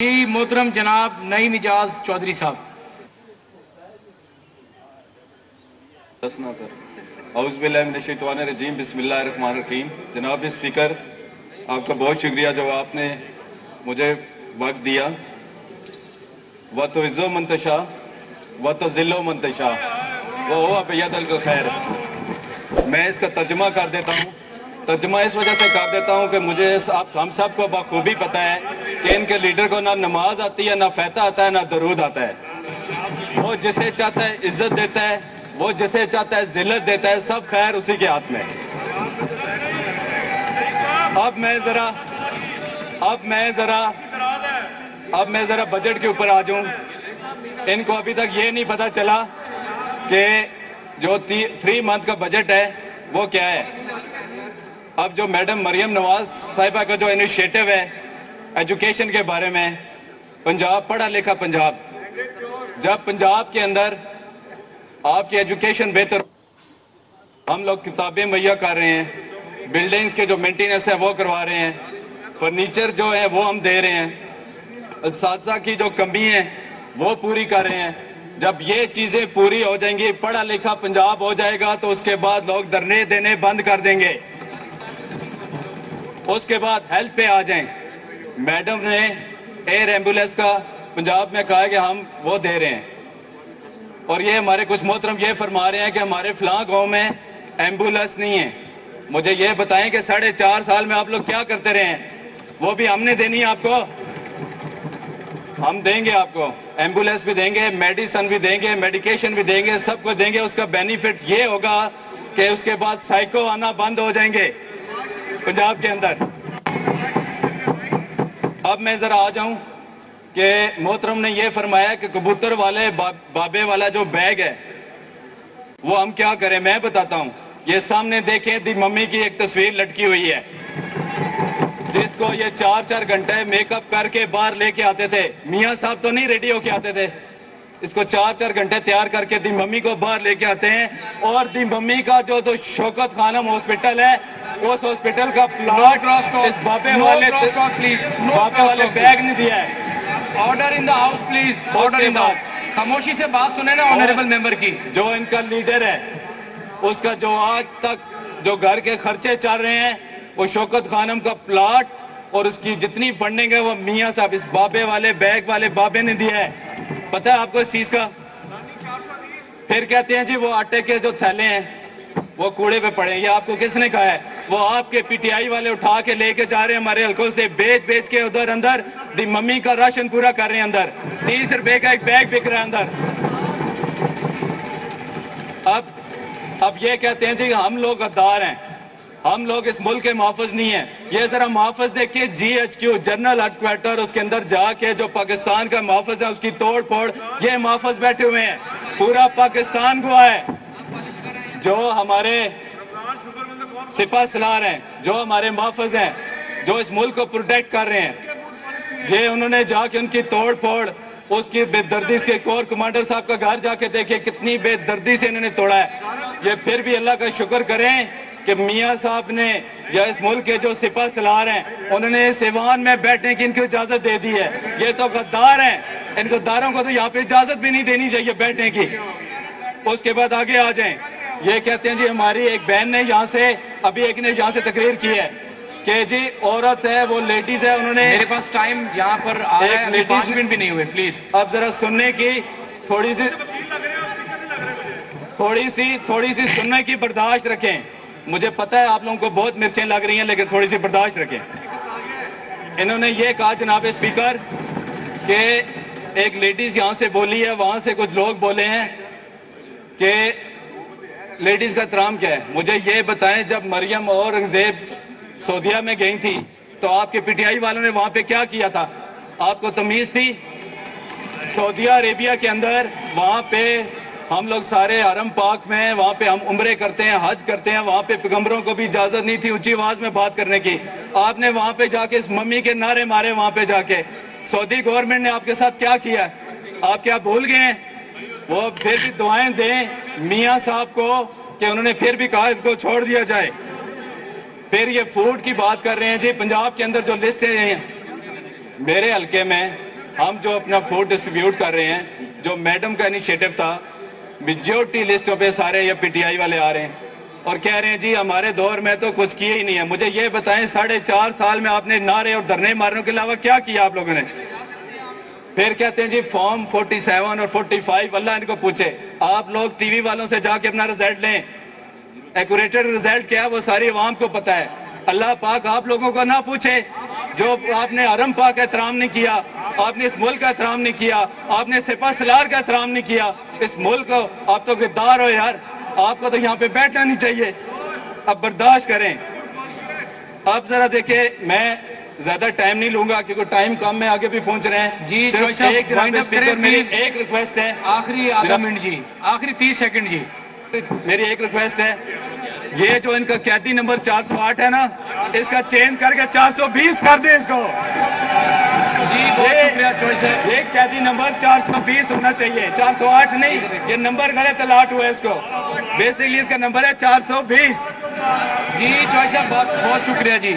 جی محترم جناب نعیم اجاز چودھری صاحب. اعوذ باللہ من الشیطان الرجیم بسم اللہ الرحمن الرحیم. جناب اسپیکر، آپ کا بہت شکریہ جو آپ نے مجھے وقت دیا. وَتُعِزُّ مَن تَشَاءُ وَتُذِلُّ مَن تَشَاءُ وَهُوَ بِيَدِكَ الْخَيْرُ. میں اس کا ترجمہ کر دیتا ہوں. ترجمہ اس وجہ سے کر دیتا ہوں کہ مجھے ہم سب کو بخوبی پتہ ہے کہ ان کے لیڈر کو نہ نماز آتی ہے، نہ فاتحہ آتا ہے، نہ درود آتا ہے. وہ جسے چاہتا ہے عزت دیتا ہے، وہ جسے چاہتا ہے ذلت دیتا ہے. سب خیر اسی کے ہاتھ میں. اب میں ذرا بجٹ کے اوپر آ جاؤں. ان کو ابھی تک یہ نہیں پتا چلا کہ جو 3 منتھ کا بجٹ ہے وہ کیا ہے. اب جو میڈم مریم نواز صاحبہ کا جو انیشیٹو ہے ایجوکیشن کے بارے میں، پنجاب پڑھا لکھا پنجاب، جب پنجاب کے اندر آپ کی ایجوکیشن بہتر، ہم لوگ کتابیں مہیا کر رہے ہیں، بلڈنگز کے جو مینٹیننس ہے وہ کروا رہے ہیں، فرنیچر جو ہے وہ ہم دے رہے ہیں، اساتذہ کی جو کمی ہے وہ پوری کر رہے ہیں. جب یہ چیزیں پوری ہو جائیں گی، پڑھا لکھا پنجاب ہو جائے گا، تو اس کے بعد لوگ دھرنے دینے بند کر دیں گے. اس کے بعد ہیلتھ پہ آ جائیں. میڈم نے ایئر ایمبولینس کا پنجاب میں کہا کہ ہم وہ دے رہے ہیں، اور یہ ہمارے کچھ محترم یہ فرما رہے ہیں کہ ہمارے فلاں گاؤں میں ایمبولینس نہیں ہے. مجھے یہ بتائیں کہ 4.5 سال میں آپ لوگ کیا کرتے رہے ہیں؟ وہ بھی ہم نے دینی ہے آپ کو؟ ہم دیں گے آپ کو. ایمبولینس بھی دیں گے، میڈیسن بھی دیں گے، میڈیکیشن بھی دیں گے، سب کو دیں گے. اس کا بینیفٹ یہ ہوگا کہ اس کے بعد سائیکو آنا بند ہو جائیں گے پنجاب کے اندر. اب میں ذرا آ جاؤں کہ محترم نے یہ فرمایا کہ کبوتر والے بابے والا جو بیگ ہے وہ ہم کیا کریں. میں بتاتا ہوں. یہ سامنے دیکھیں دی ممی کی ایک تصویر لٹکی ہوئی ہے، جس کو یہ 4 گھنٹے میک اپ کر کے باہر لے کے آتے تھے. میاں صاحب تو نہیں ریڈی ہو کے آتے تھے، اس کو 4 گھنٹے تیار کر کے دی ممی کو باہر لے کے آتے ہیں. اور دی ممی کا جو شوکت خانم ہاسپٹل ہے، اس ہاسپٹل کا پلاٹ اس بابے والے بیگ نے دیا ہے. Order in the house please. Order in the house. خاموشی سے بات سنیں نا آنریبل ممبر کی. جو ان کا لیڈر ہے، اس کا جو آج تک جو گھر کے خرچے چل رہے ہیں، وہ شوکت خانم کا پلاٹ اور اس کی جتنی فنڈنگ ہے وہ میاں صاحب اس بابے والے بیگ والے بابے نے دیا ہے. پتہ ہے آپ کو اس چیز کا؟ پھر کہتے ہیں جی وہ آٹے کے جو تھیلے ہیں وہ کوڑے پہ پڑے ہیں. یہ آپ کو کس نے کہا ہے؟ وہ آپ کے پی ٹی آئی والے اٹھا کے لے کے جا رہے ہیں ہمارے حلقوں سے، بیچ کے ادھر اندر دی ممی کا راشن پورا کر رہے ہیں. اندر 30 روپے کا ایک بیگ بک رہا ہے اندر. اب یہ کہتے ہیں جی ہم لوگ غدار ہیں، ہم لوگ اس ملک کے محافظ نہیں ہیں. یہ ذرا محافظ دیکھیے، G H Q general headquarter, اس کے اندر جا کے جو پاکستان کا محافظ ہے اس کی توڑ پھوڑ یہ محافظ بیٹھے ہوئے ہیں. پورا پاکستان گواہ ہے. جو ہمارے سپاہ سالار ہیں، جو ہمارے محافظ ہیں، جو اس ملک کو پروٹیکٹ کر رہے ہیں، یہ انہوں نے جا کے ان کی توڑ پھوڑ، اس کی بے دردی، اس کے کور کمانڈر صاحب کا گھر جا کے دیکھیں کتنی بے دردی سے انہوں نے توڑا ہے. یہ پھر بھی اللہ کا شکر کریں کہ میاں صاحب نے یا اس ملک کے جو سپاہ سالار ہیں انہوں نے اس ایوان میں بیٹھنے کی ان کو اجازت دے دی ہے. یہ تو غدار ہیں، ان غداروں کو تو یہاں پہ اجازت بھی نہیں دینی چاہیے بیٹھنے کی. اس کے بعد آگے آ جائیں. یہ کہتے ہیں جی ہماری ایک بہن نے یہاں سے ابھی ایک نے یہاں سے تقریر کی ہے کہ جی عورت ہے، وہ لیڈیز ہے، انہوں نے میرے پاس ٹائم یہاں پر آ رہا ہے، 5 منٹ بھی نہیں ہوئے پلیز. اب ذرا سننے کی تھوڑی سی سننے کی برداشت رکھیں. مجھے پتہ ہے آپ لوگوں کو بہت مرچیں لگ رہی ہیں، لیکن تھوڑی سی برداشت رکھیں. انہوں نے یہ کہا جناب اسپیکر کہ ایک لیڈیز یہاں سے بولی ہے، وہاں سے کچھ لوگ بولے ہیں کہ لیڈیز کا احترام کیا ہے. مجھے یہ بتائیں جب مریم اور اورنگزیب سعودیہ میں گئی تھی تو آپ کے پی ٹی آئی والوں نے وہاں پہ کیا کیا تھا؟ آپ کو تمیز تھی؟ سعودیہ عربیہ کے اندر وہاں پہ ہم لوگ سارے حرم پاک میں، وہاں پہ ہم عمرے کرتے ہیں، حج کرتے ہیں. وہاں پہ پیغمبروں کو بھی اجازت نہیں تھی اونچی آواز میں بات کرنے کی. آپ نے وہاں پہ جا کے اس ممی کے نعرے مارے. وہاں پہ جا کے سعودی گورنمنٹ نے آپ کے ساتھ کیا کیا ہے؟ آپ کیا بھول گئے ہیں؟ وہ پھر بھی دعائیں دیں میاں صاحب کو کہ انہوں نے پھر بھی کہا ان کو چھوڑ دیا جائے. پھر یہ فوڈ کی بات کر رہے ہیں جی. پنجاب کے اندر جو لسٹیں ہیں میرے حلقے میں ہم جو اپنا فوڈ ڈسٹریبیوٹ کر رہے ہیں, جو میڈم کا انیشیٹو تھا, میجورٹی لسٹوں پہ سارے یہ پی ٹی آئی والے آ رہے ہیں اور کہہ رہے ہیں جی ہمارے دور میں تو کچھ کیے ہی نہیں ہے. مجھے یہ بتائیں 4.5 سال میں آپ نے نعرے اور دھرنے مارنے کے علاوہ کیا کیا آپ لوگوں نے؟ پھر کہتے ہیں جی فارم 47 اور 45, اللہ ان کو پوچھے. آپ لوگ ٹی وی والوں سے جا کے اپنا رزلٹ لیں, ایکوریٹڈ رزلٹ کیا ہے وہ ساری عوام کو پتا ہے. اللہ پاک آپ لوگوں کو نہ پوچھے جو آپ نے حرم پاک کا احترام نہیں کیا, آپ نے اس ملک کا احترام نہیں کیا, آپ نے سپہ سالار کا احترام نہیں کیا. اس ملک کو آپ تو غدار ہو یار, آپ کو تو یہاں پہ بیٹھنا نہیں چاہیے. اب برداشت کریں. اب ذرا دیکھیں, میں زیادہ ٹائم نہیں لوں گا کیونکہ ٹائم کم ہے, آگے بھی پہنچ رہے ہیں. جی صرف ایک جناب اسپیکر میری ایک ریکویسٹ ہے, آخری آدھا منٹ جی, آخری 30 سیکنڈ جی. میری ایک ریکویسٹ ہے, یہ جو ان کا قیدی نمبر 408 ہے نا, اس کا چینج کر کے 420 کر دیں اس کو. جی بہت شکریہ چوائس ہے. یہ قیدی نمبر 420 ہونا چاہیے, 408 نہیں. یہ نمبر غلط الاٹ ہوا ہے اس کو. بیسکلی اس کا نمبر ہے 420. جی چوائس صاحب بہت بہت شکریہ جی.